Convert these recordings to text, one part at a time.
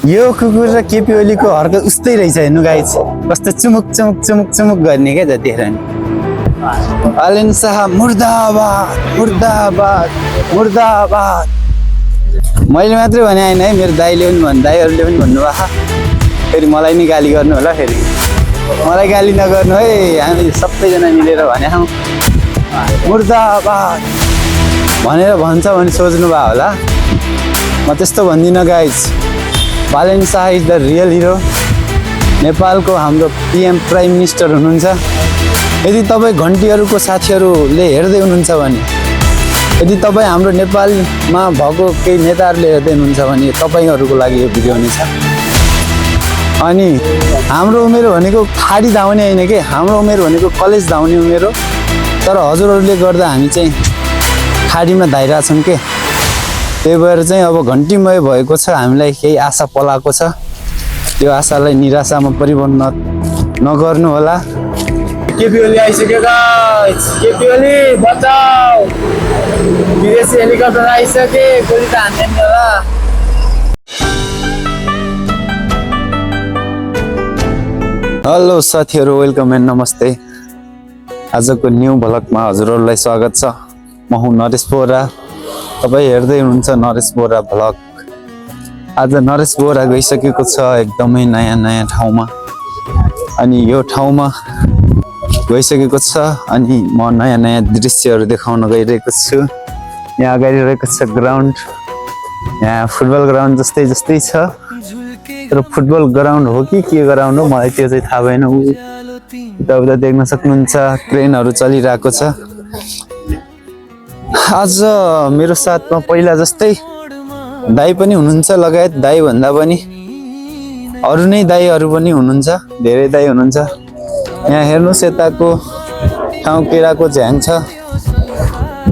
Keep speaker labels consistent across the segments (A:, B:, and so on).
A: यो कुकुर र केपी ओलीको हरकत उस्तै रहेछ हेर्नु गाइस, कस्तो चुमुक चुमुक चुमुक चुमुक गर्ने क्या जतिखेर नि। अलेन शाह मुर्दाबाद मुर्दाबाद मुर्दाबाद। मैले मात्रै भने होइन है, मेरो दाइले पनि दाइहरूले पनि भन्नुभएको, फेरि मलाई नि गाली गर्नु होला। फेरि मलाई गाली नगर्नु है, हामी सबैजना मिलेर भने हौ मुर्दाबाद भनेर भन्छ भने सोच्नु भयो होला। म त्यस्तो भन्दिनँ guys. Balen Shah is the real hero. नेपालको हाम्रो पिएम प्राइम मिनिस्टर हुनुहुन्छ। यदि तपाईँ घन्टीहरूको साथीहरूले हेर्दै हुनुहुन्छ भने, यदि तपाईँ हाम्रो नेपालमा भएको केही नेताहरूले हेर्दै हुनुहुन्छ भने तपाईँहरूको लागि यो भिडियो हुनेछ। अनि हाम्रो उमेर भनेको खाडी धाउने होइन कि, हाम्रो उमेर भनेको कलेज धाउने उमेर हो। तर हजुरहरूले गर्दा हामी चाहिँ खाडीमा धाइरहेछौँ के। त्यही भएर चाहिँ अब घन्टीमय भएको छ, हामीलाई केही आशा पलाएको छ। त्यो आशालाई निराशामा परिवर्तन नगर्नु होला। केपी ओली आइसक्यो गाइस, केपी ओली बचाऊ। विदेशी हेलिकप्टर आइसके, गोली त हान्दैन होला। हेलो साथीहरू, वेलकम एन्ड नमस्ते। आजको न्यू भ्लगमा हजुरहरूलाई स्वागत छ। म हुँ नरेश बोरा, तपाईँ हेर्दै हुनुहुन्छ नरेश बोरा भ्लग। आज नरेश बोरा गइसकेको छ एकदमै नयाँ नयाँ ठाउँमा। अनि यो ठाउँमा गइसकेको छ अनि म नयाँ नयाँ दृश्यहरू देखाउन गइरहेको छु। यहाँ अगाडि रहेको छ ग्राउन्ड। यहाँ फुटबल ग्राउन्ड जस्तै जस्तै छ, तर फुटबल ग्राउन्ड हो कि के ग्राउन्ड हो मलाई त्यो चाहिँ थाहा भएन। उता देख्न सक्नुहुन्छ ट्रेनहरू चलिरहेको छ। आज मेरो साथमा पहिला जस्तै दाइ पनि हुनुहुन्छ, लगायत दाइ भन्दा पनि अरू नै दाइहरू पनि हुनुहुन्छ, धेरै दाइ हुनुहुन्छ। यहाँ हेर्नुहोस्, यताको ठाउँ केराको झ्याङ छ,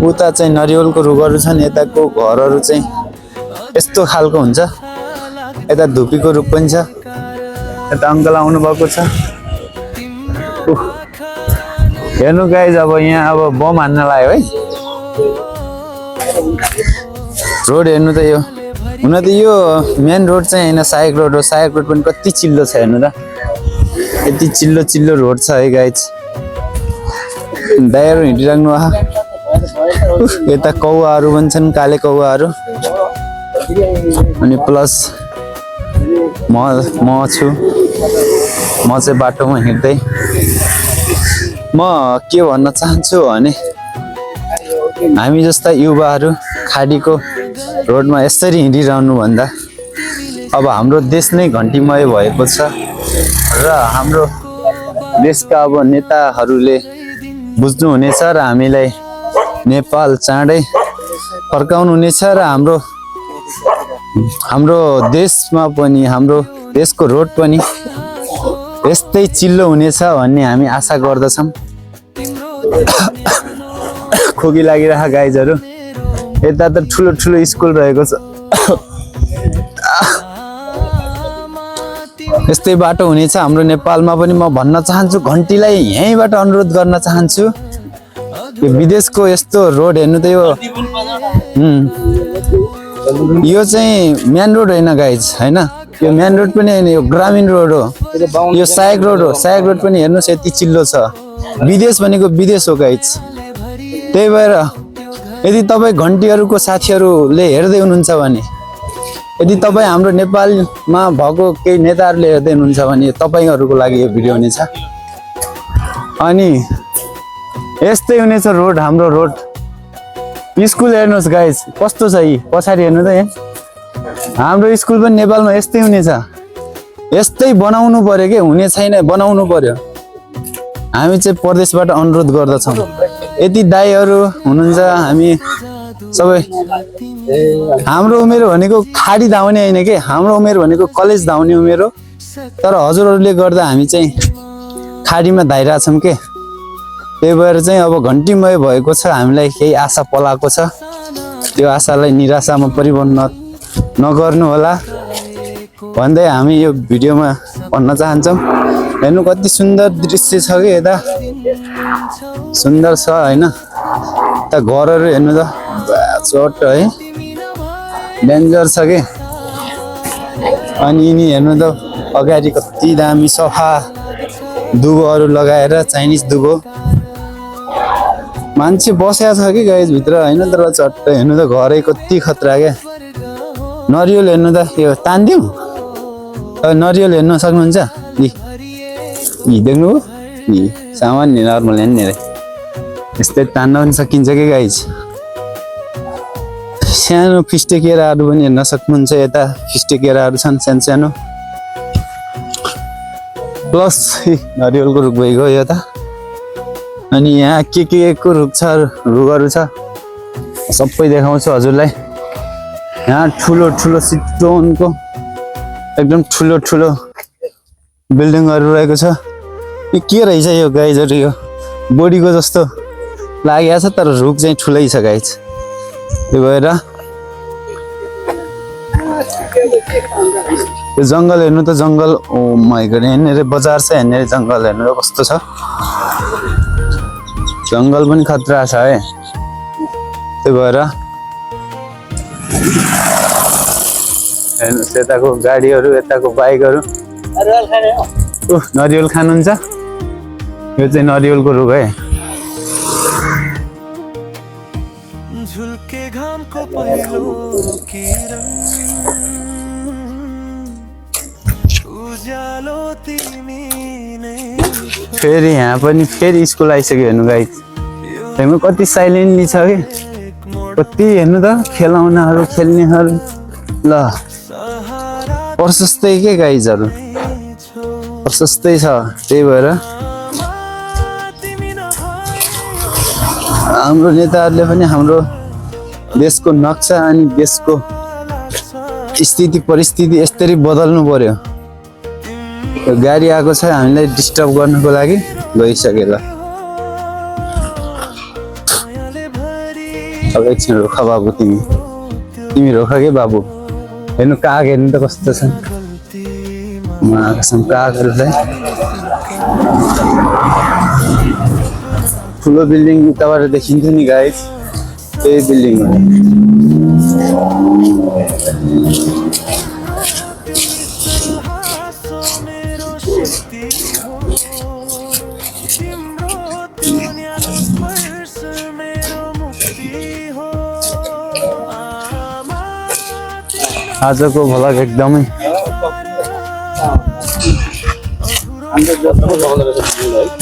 A: उता चाहिँ नरिवलको रुखहरू छन्, यताको घरहरू चाहिँ यस्तो खालको हुन्छ। यता धुपीको रुख पनि छ। यता अङ्कल आउनु भएको छ। हेर्नु गाइज, अब यहाँ अब बम हान्न लाग्यो है। रोड हेर्नु त, यो हुन त यो मेन रोड चाहिँ होइन, सहायक रोड हो। सहायक रोड पनि कति चिल्लो छ हेर्नु त, यति चिल्लो चिल्लो रोड छ है गाइज। दाइहरू हिँडिराख्नु आहा। यता कौवाहरू पनि छन्, काले कौवाहरू। अनि प्लस म छु, म चाहिँ बाटोमा हिँड्दै। म के भन्न चाहन्छु भने, हामी जस्ता युवाहरू खाडीको रोडमा यसरी हिँडिरहनु भन्दा अब हाम्रो देश नै घन्टीमय भएको छ र हाम्रो देशका अब नेताहरूले बुझ्नुहुनेछ र हामीलाई नेपाल चाँडै फर्काउनु हुनेछ र हाम्रो देशमा पनि, हाम्रो देशको रोड पनि यस्तै चिल्लो हुनेछ भन्ने हामी आशा गर्दछौँ। खोकी लागिरहेको गाइजहरू। यता त ठुलो ठुलो स्कुल रहेको छ। यस्तै बाटो हुनेछ हाम्रो नेपालमा पनि। म भन्न चाहन्छु, घन्टीलाई यहीँबाट अनुरोध गर्न चाहन्छु, यो विदेशको यस्तो रोड हेर्नु त, यो चाहिँ मेन रोड होइन गाइज, होइन। यो मेन रोड पनि होइन, यो ग्रामीण रोड हो। यो सहायक रोड हो। सहायक रोड पनि हेर्नुहोस् यति चिल्लो छ। विदेश भनेको विदेश हो गाइज। त्यही भएर यदि तपाईँ घन्टीहरूको साथीहरूले हेर्दै हुनुहुन्छ भने, यदि तपाईँ हाम्रो नेपालमा भएको केही नेताहरूले हेर्दै हुनुहुन्छ भने तपाईँहरूको लागि यो भिडियो हुनेछ। अनि यस्तै हुनेछ रोड, हाम्रो रोड। स्कुल हेर्नुहोस् गाइज कस्तो छ। यी पछाडि हेर्नु त, यहाँ हाम्रो स्कुल पनि नेपालमा यस्तै हुनेछ। यस्तै बनाउनु पर्यो के, हुने छैन, बनाउनु पर्यो। हामी चाहिँ प्रदेशबाट अनुरोध गर्दछौँ। यति दाइहरू हुनुहुन्छ, हामी सबै। हाम्रो उमेर भनेको खाडी धाउने होइन कि, हाम्रो उमेर भनेको कलेज धाउने उमेर हो। तर हजुरहरूले गर्दा हामी चाहिँ खाडीमा धाइरहेछौँ के। त्यही भएर चाहिँ अब घन्टीमय भएको छ, हामीलाई केही आशा पलाएको छ। त्यो आशालाई निराशामा परिवर्तन नगर्नु होला भन्दै हामी यो भिडियोमा भन्न चाहन्छौँ। हेर्नु कति सुन्दर दृश्य छ कि, यता सुन्दर छ होइन। यता घरहरू हेर्नु त, चोट है, डेन्जर छ कि। अनि यिनी हेर्नु त अगाडि कति दामी सफा दुबोहरू लगाएर चाइनिज दुबो मान्छे बसेको छ कि गाइज भित्र होइन तर चट्ट हेर्नु त घरै कति खतरा क्या नरिवल हेर्नु त यो तानिदिउँ नरिवल हेर्न सक्नुहुन्छ देख्नु सामान्य नर्मल हेर्ने रे यस्तै तान्न पनि सकिन्छ कि गाइज सानो फिस्टे केराहरू पनि हेर्न सक्नुहुन्छ यता फिस्टे केराहरू छन् सानो सानो प्लस नरिवलको रुख भइगयो यो त अनि यहाँ के को रुख छ रुखहरू छ सबै देखाउँछु हजुरलाई यहाँ ठुलो ठुलो सिटोनको एकदम ठुलो ठुलो बिल्डिङहरू रहेको छ यो के रहेछ यो गाइजहरू यो बोडीको जस्तो लागेको छ तर रुख चाहिँ ठुलै छ गाइज त्यो भएर यो जङ्गल हेर्नु त जङ्गल ओ माइ गॉड हेर्ने बजार छ हेर्ने जङ्गल हेर्नु कस्तो छ जङ्गल पनि खतरा छ है त्यो भएर हेर्नुहोस् यताको गाडीहरू यताको बाइकहरू नरिवल खानुहुन्छ यो चाहिँ नरिवलको रुख है
B: झुल्के घामको पहिलो किरण उज्यालो तिमी नै
A: फेरि यहाँ पनि फेरि स्कुल आइसक्यो हेर्नु गाइज हेर्नु कति साइलेन्टली छ कि कति हेर्नु त खेलाउनाहरू खेल्नेहरू ल प्रशस्तै के गाइजहरू प्रशस्तै छ त्यही भएर हाम्रो नेताहरूले पनि हाम्रो देशको नक्सा अनि देशको स्थिति परिस्थिति यसरी बदल्नु पर्यो गाडी आएको छ हामीलाई डिस्टर्ब गर्नको लागि गइसक्यो ल अब एकछिन रोख बाबु तिमी रोख के बाबु हेर्नु काग हेर्नु त कस्तो छ कसम कागहरूलाई ठुलो बिल्डिङ उताबाट देखिन्थ्यो नि गाइज त्यही बिल्डिङ हो आजको भ्लग एकदमै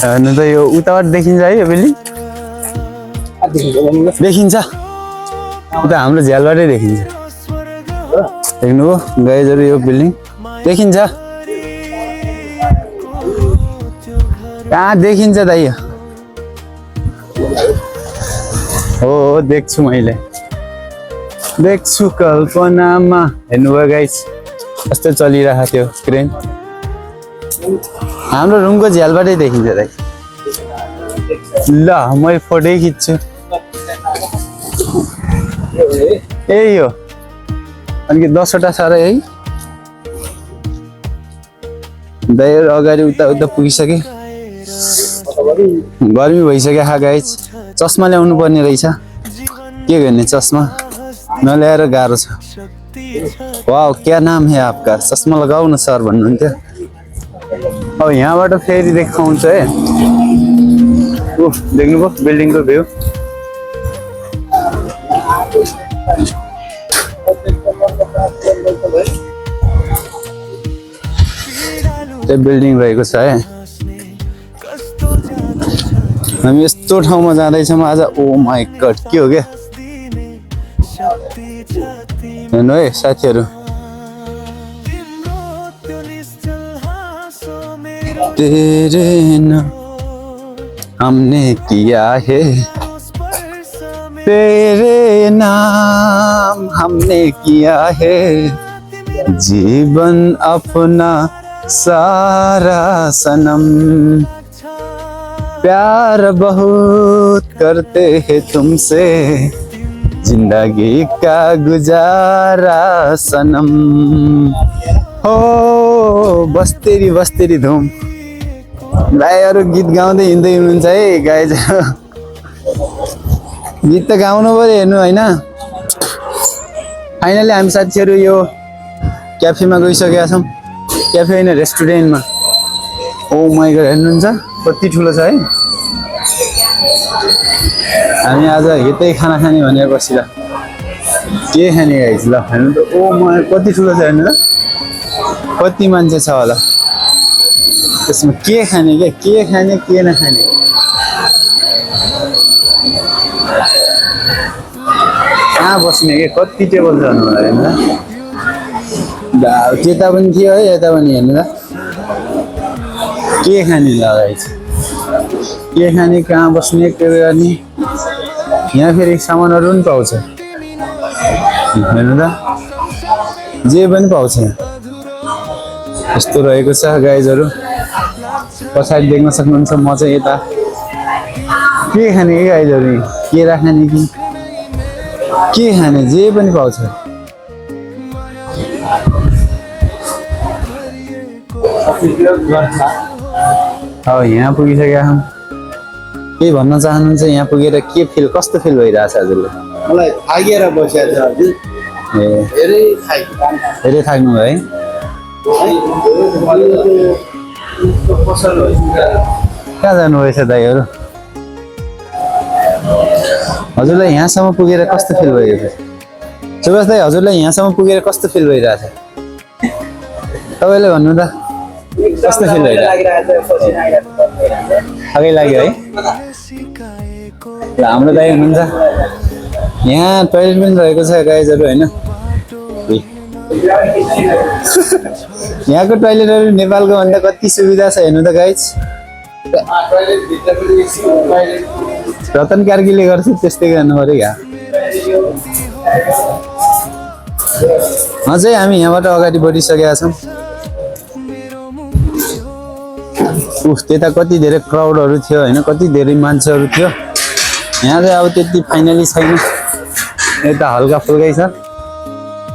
A: हेर्नु त यो उताबाट देखिन्छ है यो बिल्डिङ देखिन्छ उता हाम्रो झ्यालबाटै देखिन्छ हेर्नु गाइजहरू यो बिल्डिङ देखिन्छ कहाँ देखिन्छ दाइ हो देख्छु मैले देख्छु कल्पनामा हेर्नुभयो गाइस कस्तो चलिरहेको थियो क्रेन हाम्रो रुमको झ्यालबाटै देखिन्छ दाइ ल मैले फोटै खिच्छु यही हो अनि 10वटा छ र है दाइहरू अगाडि उता उता पुगिसके गर्मी भइसक्यो हा गाइस चस्मा ल्याउनु पर्ने रहेछ के गर्ने चस्मा नल्याएर गाह्रो छ वाउ क्या नाम है आपका चस्मा लगाऊ न सर भन्नुहुन्थ्यो अब यहाँबाट फेरि देखाउँछ है देख्नुभयो बिल्डिङको भ्यू त्यो बिल्डिङ रहेको छ है हामी यस्तो ठाउँमा जाँदैछौँ आज ओ माई गॉड के हो क्या हेर्नु है साथीहरू तेरे नाम हमने किया है तेरे नाम हमने किया है जीवन अपना सारा सनम प्यार बहुत करते हैं तुमसे जिंदगी का गुजारा सनम हो बस तेरी धुम भाइहरू गीत गाउँदै हिँड्दै हुनुहुन्छ है गाइज गीत त गाउनु पर्यो हेर्नु होइन फाइनली हामी साथीहरू यो क्याफेमा गइसकेका छौँ क्याफे होइन रेस्टुरेन्टमा ओ माइ गड हेर्नुहुन्छ कति ठुलो छ है हामी आज यतै खाना खाने भनेर बसिला के खाने गाइस ल हेर्नु त ओ माइ कति ठुलो छ हेर्नु त कति मान्छे छ होला त्यसमा के खाने के खाने के नखाने कहाँ बस्ने के कति टेबल छ होला हेर्नु त त्यता पनि थियो है यता पनि हेर्नु त के खाने ल गाइस के खाने कहाँ बस्ने के गर्ने यहाँ फेरि सामानहरू पनि पाउँछ हेर्नु त जे पनि पाउँछ यस्तो रहेको छ गाइजहरू पछाडि देख्न सक्नुहुन्छ म चाहिँ यता के खाने के गाइजहरू केरा खाने कि के खाने जे पनि पाउँछ यहाँ पुगिसकेका छौँ के भन्न चाहनुहुन्छ यहाँ पुगेर के फिल कस्तो फिल भइरहेछ हजुरले
C: मलाई थाकेर बसेको छ हजुर
A: ए धेरै थाक्नु भयो है कहाँ जानुभएछ दाइहरू हजुरलाई यहाँसम्म पुगेर कस्तो फिल भइरहेछ सुभाष दाइ हजुरलाई यहाँसम्म पुगेर कस्तो फिल भइरहेछ तपाईँले भन्नु त कस्तो फिल भइरहेछ थकै लाग्यो है ल हाम्रो दाइ हुनुहुन्छ यहाँ टोइलेट पनि रहेको छ गाइजहरू होइन यहाँको टोइलेटहरू नेपालको भन्दा कति सुविधा छ हेर्नु त गाइज रतन कार्कीले गर्छ त्यस्तै गर्नु पऱ्यो क्या अझै हामी यहाँबाट अगाडि बढिसकेका छौँ त्यता कति धेरै क्राउडहरू थियो होइन कति धेरै मान्छेहरू थियो यहाँ चाहिँ अब त्यति फाइनली छैन यता हल्का फुल्कै छ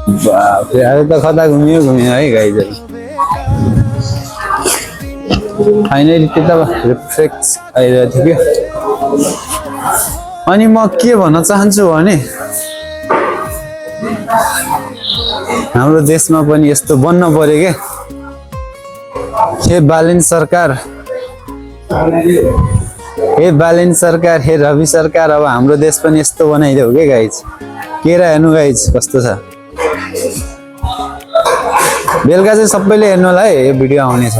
A: अब त कता घुम्यो है गाइजहरू फाइनली त्यता रिफ्लेक्स आइरहेको थियो क्या अनि म के भन्न चाहन्छु भने हाम्रो देशमा पनि यस्तो बन्न पर्यो क्या हे बालेन सरकार हे बालेन सरकार हे रवि सरकार अब हाम्रो देश पनि यस्तो बनाइदेऊ के गाइज केरा हेर्नु गाइज कस्तो छ बेलुका चाहिँ सबैले हेर्नु होला है यो भिडियो आउनेछ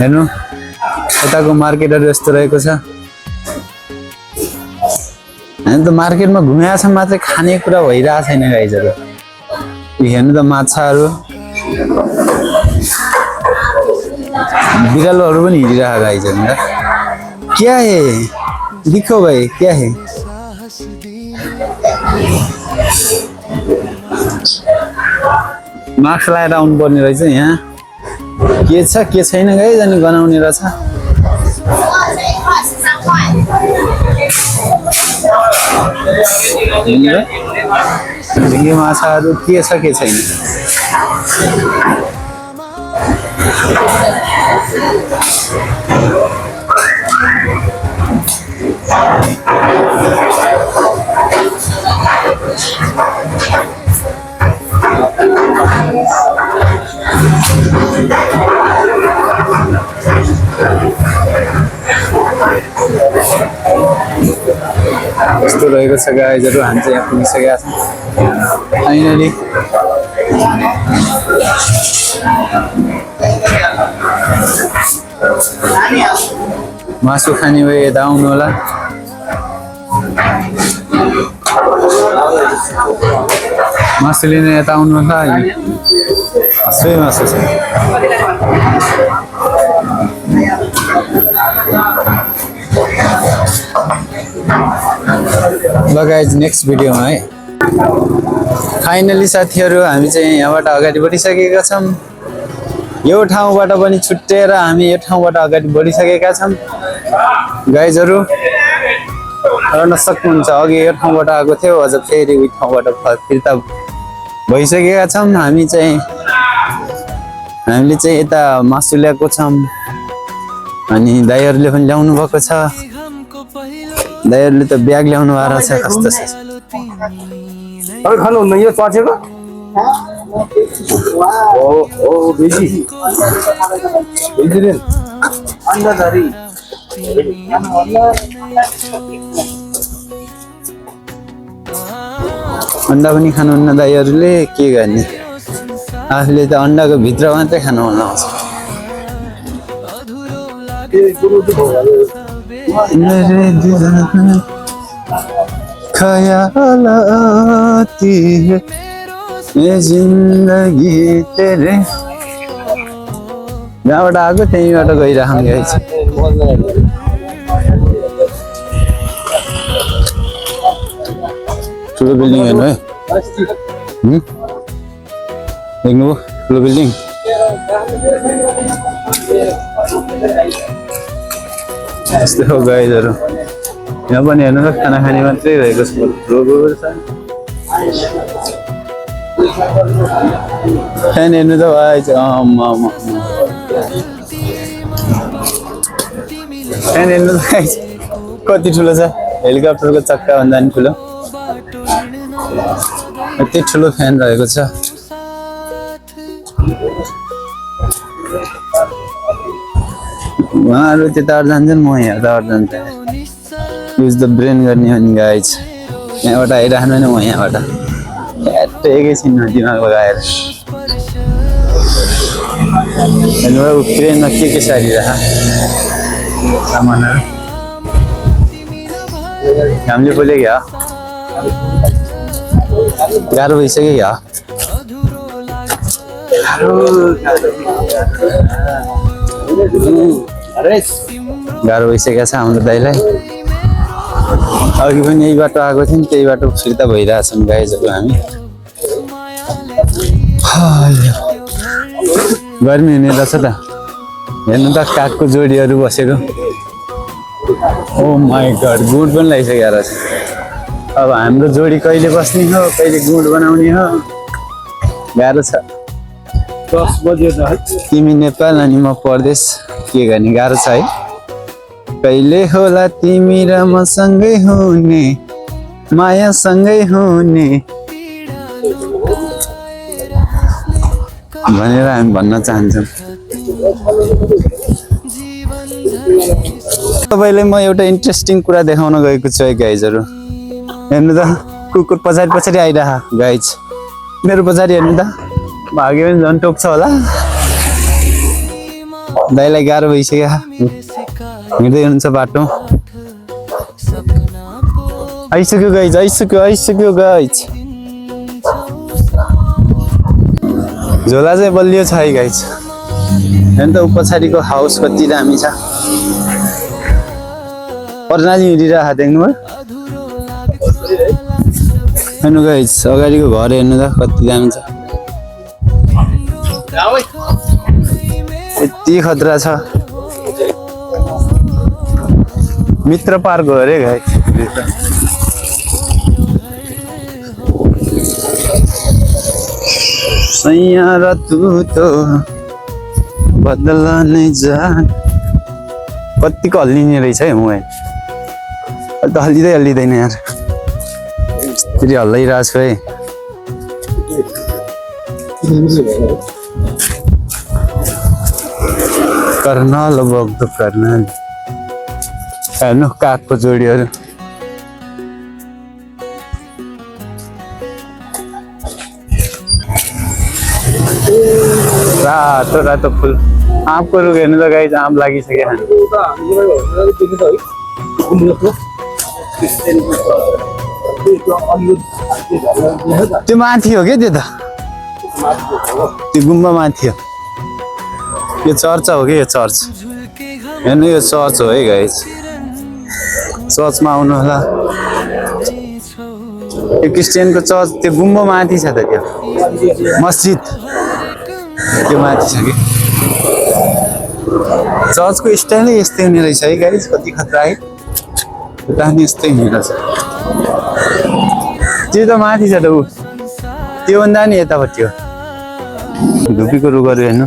A: हेर्नु यताको मार्केटहरू यस्तो रहेको छ होइन त मार्केटमा घुमेको छ मात्रै खाने कुरा भइरहेको छैन गाइजहरू हेर्नु त माछाहरू बिरालोहरू पनि हिँडिरहेको गाइजहरू त क्या है दिखो भाइ क्या है मास्क लगाएर आउनु पर्ने रहेछ यहाँ के छ के छैन गाइज अनि गनाउने रहेछ ढिङ्गे माछाहरू के छ के छैन यस्तो रहेको छ गाइजहरू हामी चाहिँ यहाँ पुगिसकेका छौँ फाइनली मासु खाने भए यता आउनु होला मासु लिने यता आउनु होला सबै मासु छ ल गाइज नेक्स्ट भिडियोमा है फाइनली साथीहरू हामी चाहिँ यहाँबाट अगाडि बढिसकेका छौँ यो ठाउँबाट पनि छुट्टिएर हामी यो ठाउँबाट अगाडि बढिसकेका छौँ गाइजहरू गर्न सक्नुहुन्छ अघि यो ठाउँबाट आएको थियो अझ फेरि उयो ठाउँबाट फिर्ता भइसकेका छौँ हामीले चाहिँ यता मासु ल्याएको छौँ अनि दाइहरूले पनि ल्याउनु भएको छ दाइहरूले त ब्याग ल्याउनु भएको रहेछ कस्तो छ
C: खानुहुन्न यो चचेको अन्डाधरी
A: अन्डा पनि खानुहुन्न दाइहरूले के गर्ने आफूले त अन्डाको भित्र मात्रै खानु मन आउँछ मेरे दिल में ख्यालाती है ये जिंदगी तेरे जहाँबाट आएको त्यहीँबाट गइराखौँ गाइस ठुलो बिल्डिङ हेर्नु है देख्नुभयो ठुलो बिल्डिङ यस्तै हो गाइजहरू यहाँ पनि हेर्नु त खाना खाने मात्रै रहेको छ फ्यान हेर्नु त भाइ फ्यान हेर्नु त कति ठुलो छ हेलिकप्टरको चक्का भन्दा पनि ठुलो यति ठुलो फ्यान रहेको छ उहाँहरू त्यताबाट जान्छन् म यहाँबाट जान्छ युज द ब्रेन गर्ने अनि गाइज यहाँबाट आइराख्नु नि म यहाँबाट एकैछिनमा दिमाग लगाएर हेर्नुभयो ट्रेनमा के सारिरह सामानहरू घामले बोल्यो क्या गाह्रो भइसक्यो क्या गाह्रो भइसकेको छ हाम्रो दाइलाई अघि पनि यही बाटो आएको थियौँ त्यही बाटो फिर्ता भइरहेछौँ गाइजहरू हामी गर्मी हुने रहेछ त हेर्नु त कागको जोडीहरू बसेको ओ माई गड गुड पनि लगाइसकेको रहेछ अब हाम्रो जोडी कहिले बस्ने हो कहिले गुड बनाउने हो गाह्रो छ
C: 10 बजे त
A: तिमी नेपाल अनि म परदेश के गर्ने गाह्रो छ है कहिले होला तिमी र म सँगै हुने माया सँगै हुने भनेर हामी भन्न चाहन्छौँ तपाईँलाई म एउटा इन्ट्रेस्टिङ कुरा देखाउन गएको छु है गाइजहरू हेर्नु त कुकुर पछाडि पछाडि आइरह गाइज मेरो पछाडि हेर्नु त भाग्यो भने झन् टोक्छ होला दाइलाई गाह्रो भइसक्यो हिँड्दै हुनुहुन्छ बाटो आइसक्यो गाइज झोला चाहिँ बलियो छ है गाइज हेर्नु त ऊ पछाडिको हाउस कति दामी छ पर्नाली हिँडिरहेको देख्नुभयो हेर्नु गाइज अगाडिको घर हेर्नु त कति दामी छ यति खतरा छ मित्र पार्क हो अरे गाइज सैया र तू तो बदला नै जान कतिको हल्लिने रहेछ है मोबाइल त हल्लिँदैन यार फेरि हल्लाइरहेको छु है कर्नल बग्दो कर्नल हेर्नु कागको जोडीहरू रातो रातो फुल आँपको रुख हेर्नु त गाइज आँप लागिसक्यो त्यो माथि हो क्या त्यो त त्यो गुम्बा माथि हो यो चर्च हो कि यो चर्च हेर्नु यो चर्च हो है गाइज चर्चमा आउनु होला यो क्रिस्चियनको चर्च त्यो गुम्बा माथि छ त त्यो मस्जिद त्यो माथि छ कि चर्चको स्टाइलै यस्तै हुने रहेछ है गाइज कति खतरा है उता पनि यस्तै हुने रहेछ त्यो त माथि छ त ऊ त्योभन्दा नि यतापट्टि हो धुपीको रुखहरू हेर्नु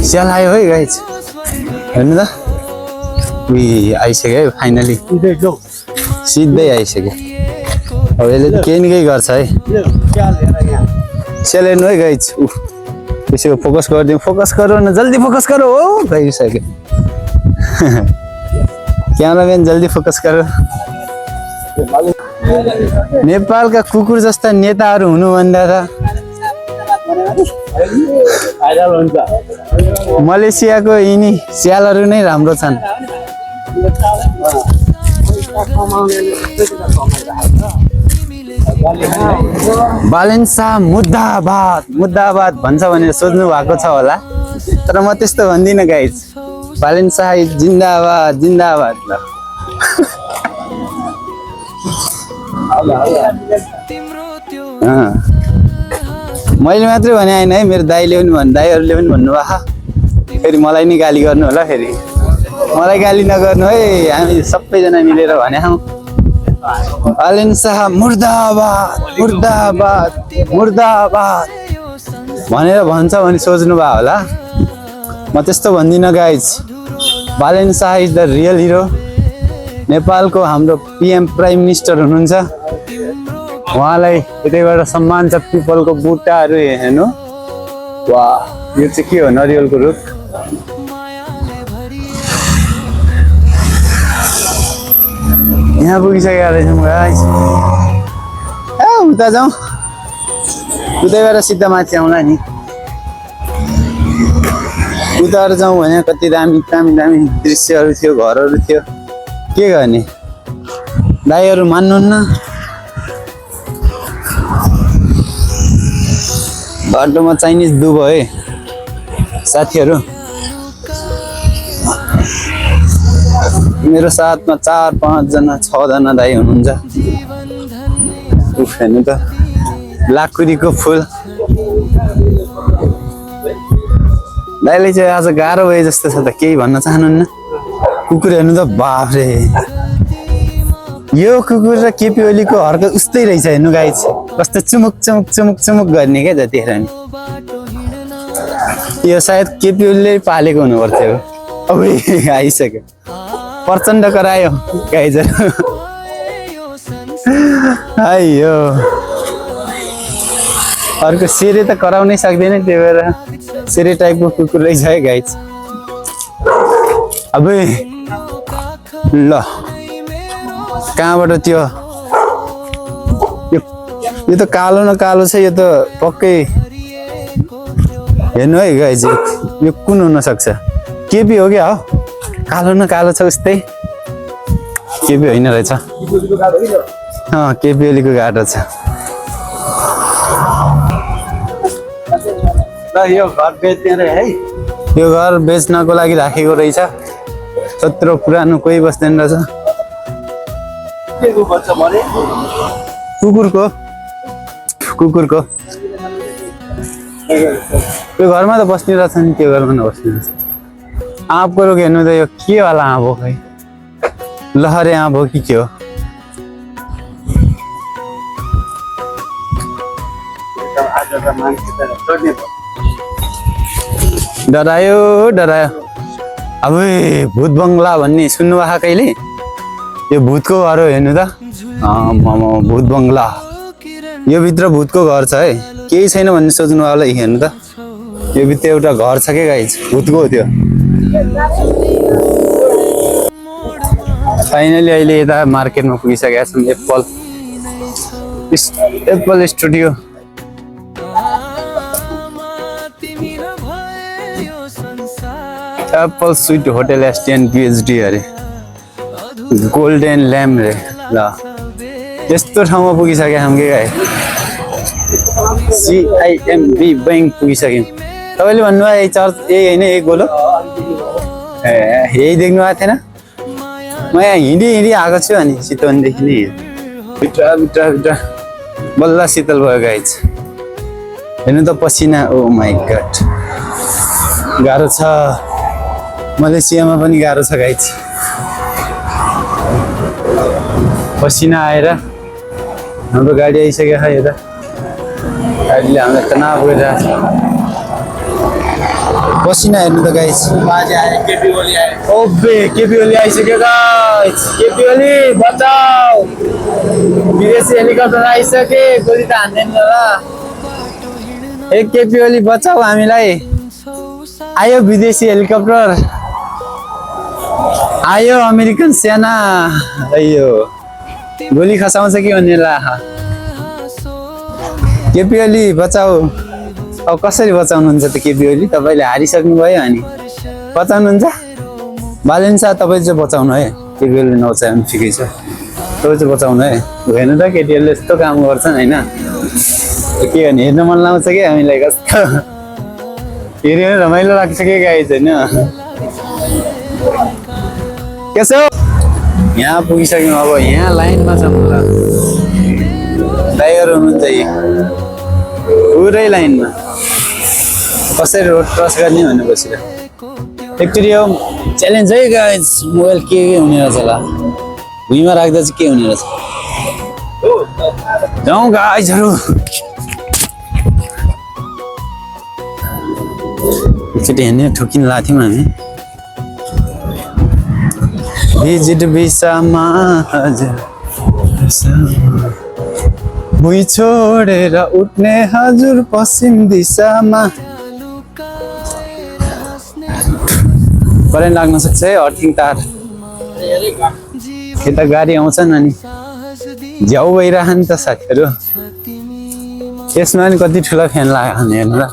A: स्याल आयो है गाइज हेर्नु त आइसक्यो है फाइनली
C: इधर जाओ
A: सिधै आइसक्यो अब यसले त केही न केही गर्छ है
C: ये क्या ले रहा है यहाँ
A: चल हेर्नु है गाइज त्यसको फोकस गरिदिउँ फोकस गरौँ न जल्दी फोकस गरौँ हो गइसक्यो क्यामेराम्यान जल्दी फोकस गर नेपालका कुकुर जस्ता नेताहरू हुनुभन्दा त
C: भाइरल हुन्छ
A: मलेसियाको यिनी स्यालहरू नै राम्रो छन् बालेन्सा मुद्दाबाद मुद्दाबाद भन्छ भनेर सोध्नु भएको छ होला तर म त्यस्तो भन्दिनँ गाइज बालेन्सा जिन्दाबाद जिन्दाबाद ल मैले मात्रै भने होइन है मेरो दाइले पनि दाइहरूले पनि भन्नुभयो फेरि मलाई नि गाली गर्नु होला फेरि मलाई गाली नगर्नु है हामी सबैजना मिलेर भने हौ बालेन्सा मुर्दाबाद मुर्दाबाद मुर्दाबाद भनेर भन्छ भने सोच्नु भयो होला म त्यस्तो भन्दिनँ गाइज बालेन्सा इज द रियल हिरो नेपालको हाम्रो पिएम प्राइम मिनिस्टर हुनुहुन्छ उहाँलाई यतैबाट सम्मान छ पिपलको बुट्टाहरू हेर्नु वाह यो चाहिँ के हो नरिवलको रुख यहाँ पुगिसकेका रहेछौँ गाइस उता जाउँ उतैबाट सिधा माथि आउँला नि उताबाट जाउँ भने कति दामी दामी दामी दृश्यहरू थियो घरहरू थियो के गर्ने दाइहरू मान्नुहुन्न बाटोमा चाइनिज दुबो है साथीहरू मेरो साथमा 4-5 जना 6 जना दाइ हुनुहुन्छ उफ हेर्नु त लाकुरीको फुल दाइले चाहिँ आज गाह्रो भए जस्तो छ त केही भन्न चाहनुहुन्न कुकुर हेर्नु त बाफ्रे यो कुकुर र केपी ओलीको हर्कत उस्तै रहेछ हेर्नु गाइस कस्तो चुमुक चुमुक चुमुक चुमुक गर्ने क्या जतिखेर नि यो सायद केपी ओलीले पालेको हुनु पर्थ्यो अब आइसक्यो प्रचण्ड करायो गाइजहरू आइयो अर्को सेरे त कराउनै सक्दैन त्यही भएर सेरे टाइपको कुकुर रहेछ है गाइज अब ल कहाँबाट त्यो यो त कालो न कालो छ यो त पक्कै हेर्नु है गाइज यो कुन हुन सक्छ केपी हो क्या हो कालो न कालो छ उस्तै केपी होइन रहेछ केपी ओलीको गाडो छ
C: यो घर बेच्ने रे है
A: यो घर बेच्नको लागि राखेको रहेछ त्यत्रो पुरानो कोही बस्दैन रहेछ
C: केको बच्चा मरे
A: कुकुरको कुकुरको यो घरमा त बस्ने रहेछ नि त्यो घरमा नबस्ने रहेछ आँपको रुख हेर्नु त यो के वाला आँप हो खै लहरे आँप हो कि के हो डरायो डरायो अब भूत बङ्गला भन्ने सुन्नुभएको कहिले यो भूतको घर हो हेर्नु त भूत बङ्गला यो भित्र भूतको घर छ है केही छैन भन्ने सोच्नु होला हेर्नु त यो भित्र एउटा घर छ के गाइज भूतको हो त्यो फाइनली अहिले यता मार्केटमा पुगिसकेका छौँ Apple studio Apple suite hotel एसटिएन पिएचडी अरे गोल्डन ल्याम्प रे ल यस्तो ठाउँमा पुगिसक्यो हामी के सिआइएमबी ब्याङ्क पुगिसक्यौँ तपाईँले भन्नुभयो यही चर्च यही होइन यही गोलो ए यही देख्नु भएको थिएन म यहाँ हिँडी आएको छु अनि चितवनदेखि नि भित्र भित्र भित्र बल्ल शीतल भयो गाइज हेर्नु त पसिना ओ माई गड गाह्रो छ मलेसियामा पनि गाह्रो छ गाइज पसिना आएर हाम्रो गाडी आइसक्यो छ यता गाडीले हामीलाई तनाव गरिरहेको छ पसिना हेर्नु त गाइस
C: बाजे आए केपी ओली आए
A: ओबे केपी ओली आइसक्यो गाइस केपी ओली बचाऊ विदेशी हेलिकप्टर आइसके गोली त हान्दैन ल ए केपी ओली बचाऊ हामीलाई आयो विदेशी हेलिकप्टर आयो अमेरिकन सेना अयो गोली खसाउँछ कि भन्नेला केपी ओली बचाऊ अब कसरी बचाउनुहुन्छ त केपी ओली तपाईँले हारिसक्नु भयो अनि बचाउनुहुन्छ बालेन शाह तपाईँ चाहिँ बचाउनु है केपी ओली नबचाउनु ठिकै छ तपाईँ चाहिँ बचाउनु है हेर्नु त केटीहरूले यस्तो काम गर्छन् होइन के भने हेर्न मन लाउँछ कि हामीलाई कस्तो हेऱ्यो भने रमाइलो लाग्छ कि गाइज होइन के छ यहाँ पुगिसक्यौँ अब यहाँ लाइनमा छ मलाई ड्राइभर हुनुहुन्छ यी पुरै लाइनमा कसरी रोड क्रस गर्ने भन्ने बसिरह एकचोटि यो च्यालेन्ज है गाइज मोबाइल के हुने रहेछ होला भुइँमा राख्दा चाहिँ के हुने रहेछ जाउँ गाइजहरू एकचोटि हेर्ने ठोकिन लाथ्यौँ हामी भिजिट भिसामा भुइँ छोडेर उठ्ने हजुर पश्चिम दिशामा करेन्ट लाग्न सक्छ है अर्थिङ तार यता गाडी आउँछन् अनि झ्याउ भइरह नि त साथीहरू यसमा नि कति ठुलो फ्यान लाग्यो भने हेर्नु र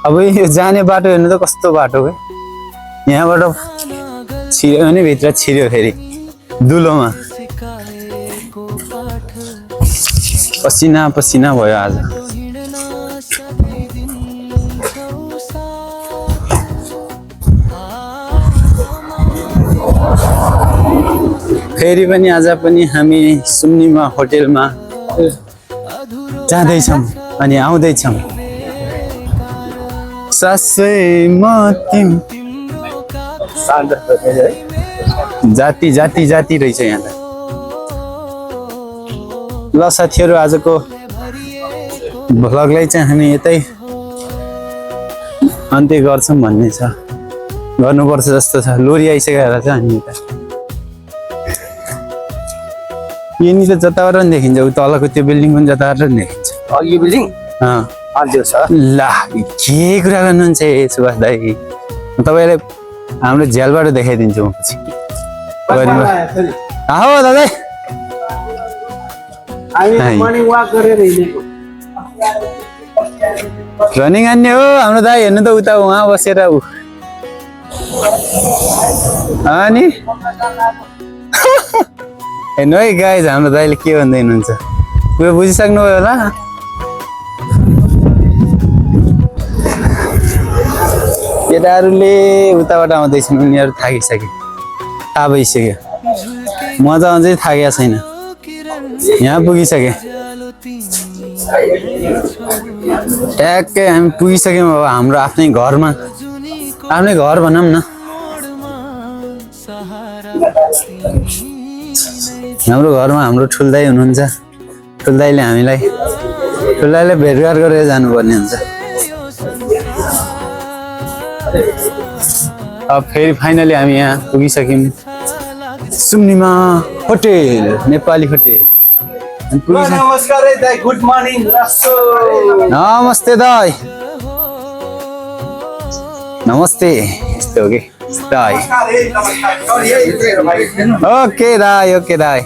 A: अब यो जाने बाटो हेर्नु त कस्तो बाटो हो यहाँबाट छिर्यो भने भित्र छिर्यो फेरि दुलोमा पसिना पसिना भयो आज फेरि पनि आज पनि हामी सुम्निमा होटेलमा जाँदैछौँ अनि आउँदैछौँ सासैमा जाति जाति जाति रहेछ यहाँ त ल साथीहरू आजको भ्लगलाई चाहिँ हामी यतै अन्त्य गर्छौँ भन्ने छ गर्नुपर्छ जस्तो छ लोरी आइसकेर चाहिँ हामी यता यिनी त जताबाट पनि देखिन्छ उ तलको त्यो बिल्डिङ पनि जताबाट पनि देखिन्छ
C: अघि बिल्डिङ हजुर सर
A: ल के कुरा गर्नुहुन्छ सुभाष दाई तपाईँलाई हाम्रो झ्यालबाट देखाइदिन्छु म पछि आहो दादा
C: मर्निङ वाक गरेर हिँडेको
A: रनिङ हान्ने हो हाम्रो दाई हेर्नु त उता उहाँ बसेर ऊ अनि हेर्नु है गाइज हाम्रो दाइले के भन्दै हुनुहुन्छ उयो बुझिसक्नुभयो होला केटाहरूले उताबाट आउँदैछन् उनीहरू थाकिसके थाहा भइसक्यो म चाहिँ अझै थाकेको छैन यहाँ पुगिसके ट्याक्कै हामी पुगिसक्यौँ अब हाम्रो आफ्नै घरमा आफ्नै घर भनौँ न हाम्रो घरमा हाम्रो ठुल्दाई हुनुहुन्छ ठुल्दाईले हामीलाई ठुल्दाईले भेटघाट गरेर जानुपर्ने हुन्छ अब फेरि फाइनली हामी यहाँ पुगिसक्यौँ सुम्निमा होटेल नेपाली होटेल
C: नमस्कार दाइ गुड मर्निङ
A: नमस्ते दाई नमस्ते यस्तो हो कि दाई ओके दाई